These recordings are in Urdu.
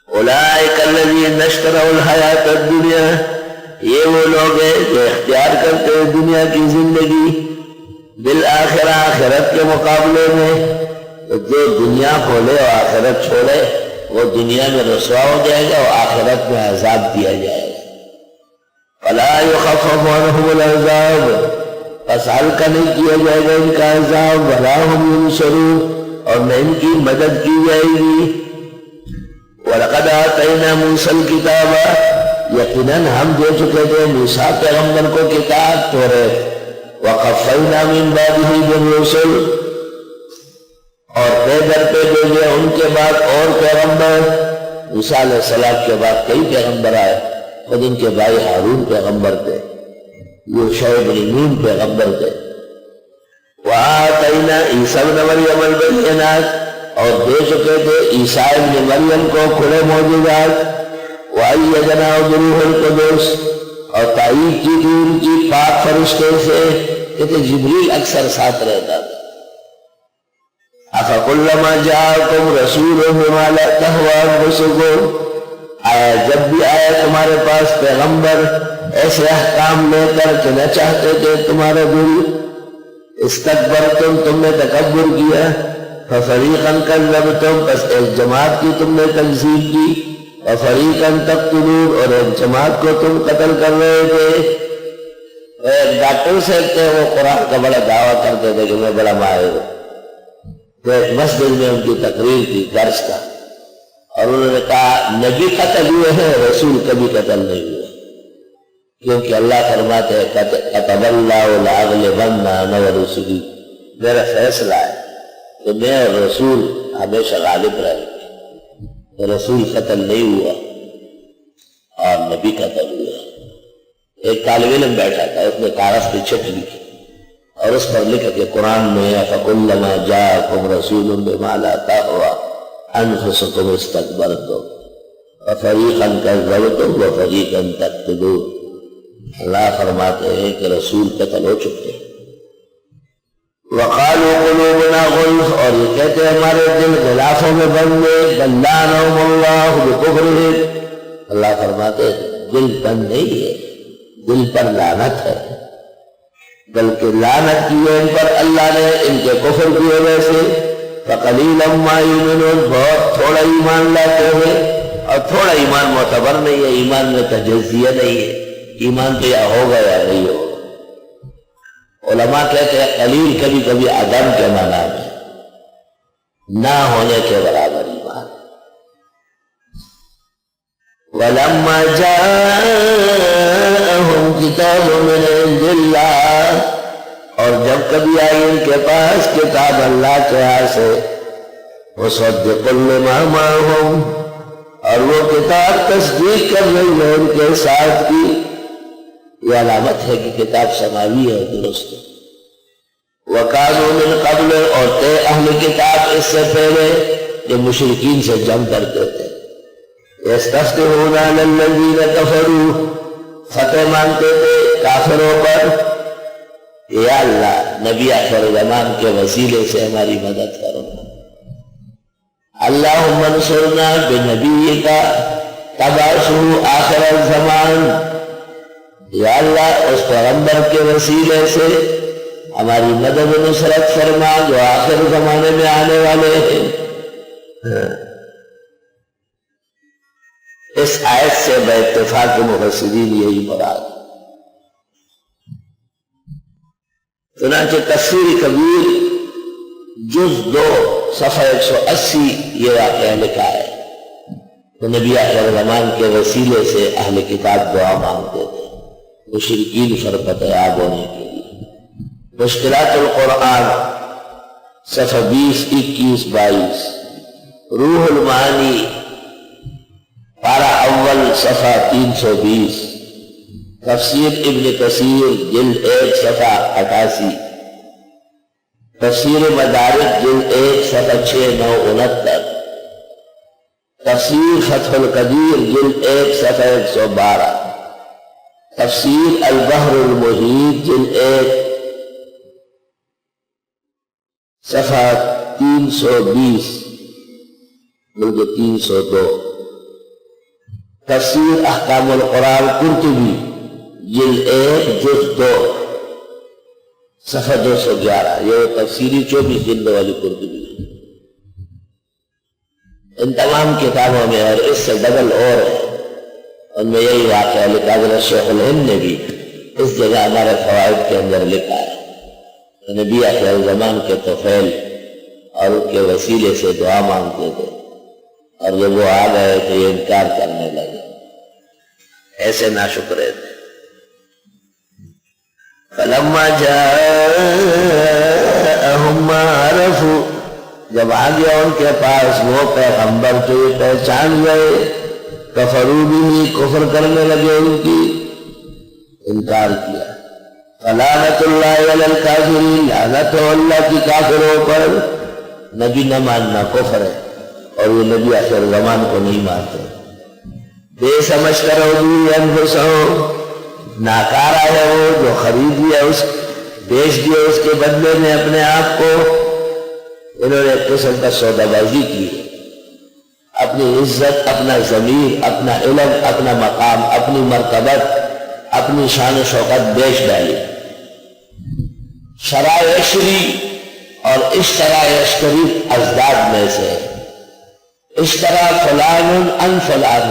اولئک الذین اشتروا الحیات الدنیا، یہ وہ لوگ ہیں جو اختیار کرتے ہیں دنیا کی زندگی بالآخرہ، آخرت کے مقابلے میں. تو جو دنیا کھولے اور آخرت چھوڑے وہ دنیا میں رسوا ہو جائے گا اور آخرت میں عذاب دیا جائے گا. فلا یخفف عنہم العذاب، پس ہلکا نہیں کیا جائے گا ان کا عذاب. ولا هم ینصرون، اور نہ ان کی مدد کی جائے گی. وَلَقَدْ آتَيْنَا مُوسَى الْكِتَابَ، یقیناً ہم دے چکے تھے موسیٰ پیغمبر کو کتاب توریت. وَقَفَّيْنَا مِن بَعْدِهِ بِالرُّسُلِ، اور پے در پہ بھیجے ان کے بعد اور پیغمبر. موسیٰ علیہ السلام کے بعد کئی پیغمبر آئے، خود ان کے بھائی ہارون پیغمبر تھے، یوشع بن نون پیغمبر تھے. وَآتَيْنَا عِیسیٰ ابْنَ مَرْیَمَ الْبَیِّنَاتِ، اور دے چکے تھے عیسیٰ ابن مریم کو کھلے معجزات. وَأَيَّدْنَاهُ بِالرُّوحِ الْقُدُسِ، اور تائید کی تھی ان کی پاک فرشتے سے، کہ جبریل اکثر ساتھ رہتا تھا. أَفَكُلَّمَا جَاءَكُمْ رَسُولٌ بِمَا لَا تَهْوَىٰ أَنفُسُكُمْ، آیا جب بھی آیا تمہارے پاس پیغمبر ایسے احکام لے کر کہ نہ چاہتے تھے تمہارا دل، استکبرتم، تم نے تکبر کیا. فَفَرِيقًا كَذَّبْتُمْ، بس ایک جماعت کی تم نے تکذیب کی. وَفَرِيقًا تَقْتُلُونَ، اور ایک جماعت کو تم قتل کر رہے تھے. ایک ڈاکٹر صاحب تھے، وہ قرآن کا بڑا دعویٰ کرتے تھے کہ میں بڑا ماہر ہوں. تو ایک مسجد میں ان کی تقریر تھی درس کا، اور انہوں نے کہا نبی قتل ہوئے ہیں، رسول کبھی قتل نہیں ہوئے، کیونکہ اللہ فرماتے ہیں كَتَبَ اللَّهُ لَأَغْلِبَنَّ أَنَا وَرُسُلِي، میرا فیصلہ ہے کہ میں اور رسول ہمیشہ غالب رہیں گے. رسول قتل نہیں ہوا اور نبی قتل ہوا. ایک طالب علم بیٹھا تھا، اس نے کاغذ پہ چٹ لکھی اور اس پر لکھا کہ قرآن میں فَكُلَّمَا جَاءَكُمْ رَسُولٌ بِمَا لَا تَهْوَىٰ أَنفُسُكُمُ اسْتَكْبَرْتُمْ وَفَرِيقًا كَذَّبْتُمْ وَفَرِيقًا تَقْتُلُونَ. اللہ فرماتے ہیں کہ رسول قتل ہو چکے ہیں. وَقَالُوا قُلُوبُنَا غُلْفٌ، اور یہ کہتے ہیں ہمارے دل غلافوں میں بند ہیں. بَلْ لَعَنَهُمُ اللَّهُ بِكُفْرِهِمْ، اللہ فرماتے ہیں دل بند نہیں ہے، دل پر لعنت ہے، بلکہ لعنت کی ہے ان پر اللہ نے ان کے کفر کی وجہ سے. فَقَلِيلًا مَا يُؤْمِنُونَ، بہت تھوڑا ایمان لاتے ہوئے، اور تھوڑا ایمان معتبر نہیں ہے، ایمان میں تجزیہ نہیں ہے، ایمان تو یا ہوگا یا نہیں ہوگا. علماء کہتے ہیں قلیل کبھی کبھی عدم کے معنی میں، نہ ہونے کے برابر ایمان. وَلَمَّا جَاءَهُمْ كِتَابٌ مِّنْ عِندِ اللَّهِ، اور جب کبھی آئی ان کے پاس کتاب اللہ کے ہاں سے، مُصَدِّقٌ لِّمَا مَعَهُمْ، اور وہ کتاب تصدیق کر رہی ہے ان کے ساتھ کی. یہ علامت ہے کہ کتاب سماوی ہے، درست ہے. وَكَانُوا مِن قَبْلُ، اور تھے اہل کتاب اس سے پہلے جو مشرکین سے جنگ کرتے تھے. يَسْتَفْتِحُونَ عَلَى الَّذِينَ كَفَرُوا، فتح مانگتے تھے کافروں پر. یا اللہ نبی آخر زمان کے وسیلے سے ہماری مدد کرو. اللہم انصرنا بنبیک تبعثہ آخر الزمان، یا اللہ اس پیغمبر کے وسیلے سے ہماری مدد و نصرت فرما جو آخر زمانے میں آنے والے ہیں. اس آیت سے بے اتفاق مفسرین یہی مراد. چنانچہ تفسیر کبیر جز 2 صفحہ 180 یہ واقعہ لکھا ہے. تو نبی آخر زمان کے وسیلے سے اہل کتاب دعا مانگتے تھے مشرکین فرقتیاب ہونے کے لیے. مشکلات القرآن صفحہ 20 21 22، روح المعانی پارہ اول صفحہ 320، تفسیر ابن کثیر جلد 1 صفحہ 88، تفسیر مدارک جلد 1 صفحہ 669، تفسیر فتح القدیر جلد 1 صفحہ 112، تفسیر البحر المحیط جلد 1 صفحہ 320، بلکہ 302 تفسیر احکام القرآن قرطبی جلد 1 جز 2 صفحہ 211، یہ تفسیری 24 جلد والی قرطبی ہے۔ ان تمام کتابوں میں اور اس سے ڈبل اور ہے، ان میں یہی واقعہ لکھا حضرت شیخ الہند نے بھی اس جگہ ہمارے فوائد کے اندر لکھا ہے، نبی آخر زمان کے طفیل اور ان کے وسیلے سے دعا مانگتے تھے، اور جب وہ آ گئے تو یہ انکار کرنے لگے، ایسے ناشکرے تھے۔ فلما جاءهم ما عرفوا، جب آ گیا ان کے پاس وہ پیغمبر تو یہ پہچان گئے، کفروا به، کفر کرنے لگے، ان کی انکار کیا۔ فلعنت اللہ علی الکافرین، لعنت ہو اللہ کی کافروں پر۔ نبی نہ ماننا کفر ہے، اور یہ نبی آخر زمان کو نہیں مانتے۔ بے سمجھ کرو بھی انفسہم، ناکارہ ہے وہ جو خرید لیا، بیچ دیا اس کے بدلے میں اپنے آپ کو۔ انہوں نے ایک قسم کا سودا بازی کی، اپنی عزت، اپنا ضمیر، اپنا علم، اپنا مقام، اپنی مرتبت، اپنی شان و شوکت بیچ ڈالی۔ شرائع عشری اور اشترا یشتری ازداد میں سے، اشترا فلان ان فلان،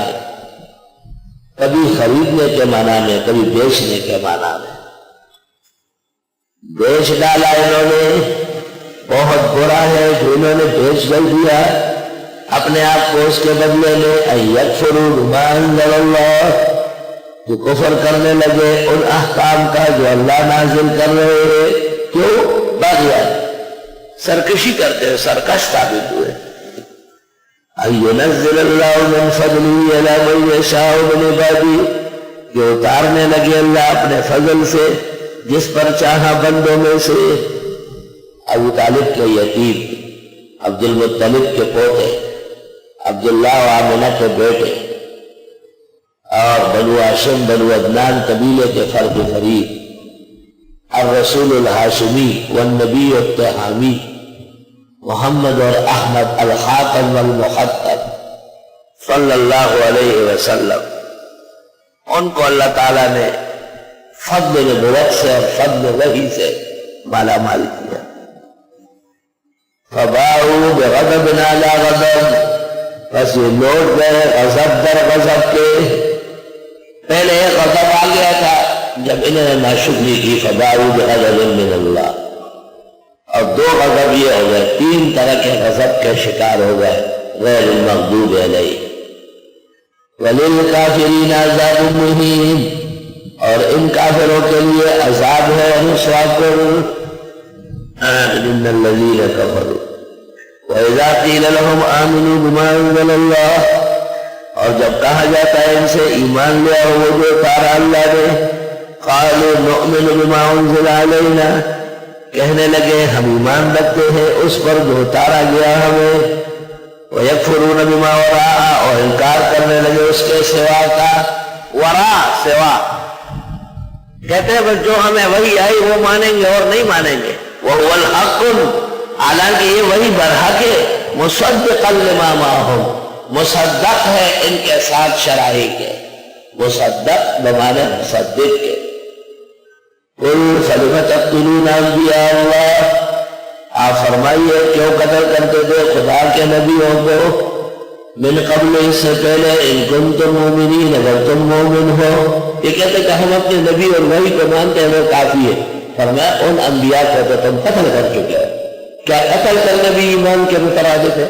کبھی خریدنے کے معنی میں، کبھی بیچنے کے معنی میں۔ بیچ ڈالا انہوں نے، بہت برا ہے جو انہوں نے بیچ دیا اپنے آپ کو اس کے بدلے میں۔ ان یکفروا بما انزل اللہ، جو کفر کرنے لگے ان احکام کا جو اللہ نازل کر رہے ہیں۔ کیوں؟ باغیان، سرکشی کرتے ہیں، سرکش ثابت ہوئے۔ ان ينزل اللہ من فضلہ علی من یشاء من عبادہ، کہ اتارنے لگے اللہ اپنے فضل سے جس پر چاہا بندوں میں سے۔ ابو طالب کے یتیم، عبد المطلب کے پوتے، عبداللہ و آمنہ کے بیٹے، اور بنو ہاشم بنو عدنان قبیلے کے فرد فرید، الرسول الہاشمی والنبی التہامی، محمد اور احمد الخاتم والمخطب صلی اللہ علیہ وسلم، ان کو اللہ تعالیٰ نے فضل نبوت سے اور فضل وحی سے مالا مال کیا۔ فباؤوا بغضب علی غضب، بس یہ لوٹ گئے غضب در غضب کے۔ پہلے ایک غضب آ گیا تھا جب انہوں نے ناشکری کی، فباؤوا بغضب من اللہ، اور 2 غضب یہ ہو گئے، 3 طرح کے غضب کے شکار ہو گئے، غیر المغضوب علیہ۔ وللکافرین عذاب مہین، اور ان کافروں کے لیے عذاب ہے رسوا کن۔ ان الذین کفروا وَإِذَا قِيلَ لَهُمْ آمِنُوا بِمَا أَنزَلَ اللَّهُ، اور جب کہا جاتا ہے ان سے ایمان لے آؤ وہ جو اتارا اللہ نے، قَالُوا نُؤْمِنُ بِمَا أُنزِلَ عَلَيْنَا، کہنے لگے ہم ایمان رکھتے ہیں اس پر جو اتارا گیا ہمیں۔ وَيَكْفُرُونَ بِمَا وَرَاءَ، اور انکار کرنے لگے اس کے سوا کا، وراء سوا، کہتے ہیں بس جو ہمیں وہی آئی وہ مانیں گے اور نہیں مانیں گے۔ وَهُوَ الْحَقُّ، حالانکہ یہ وہی برحق ہے، مصدقا لما معہم، مصدق ہے ان کے ساتھ شرائع کے، مصدق بمعنی مصدق کے۔ قل فلم تقتلون انبیاء اللہ، آپ فرمائیے کیوں قتل کرتے تھے خدا کے نبیوں کو، من قبل، اس سے پہلے، ان کنتم مومنین، اگر تم مومن ہو۔ یہ کہتے کہ ہم اپنے نبی اور وحی کو مانتے ہیں وہ کافی ہے۔ فرمایا ان انبیاء کو تو تم قتل کر چکے ہو، کیا قتل کرنے بھی ایمان کے مترادف ہے؟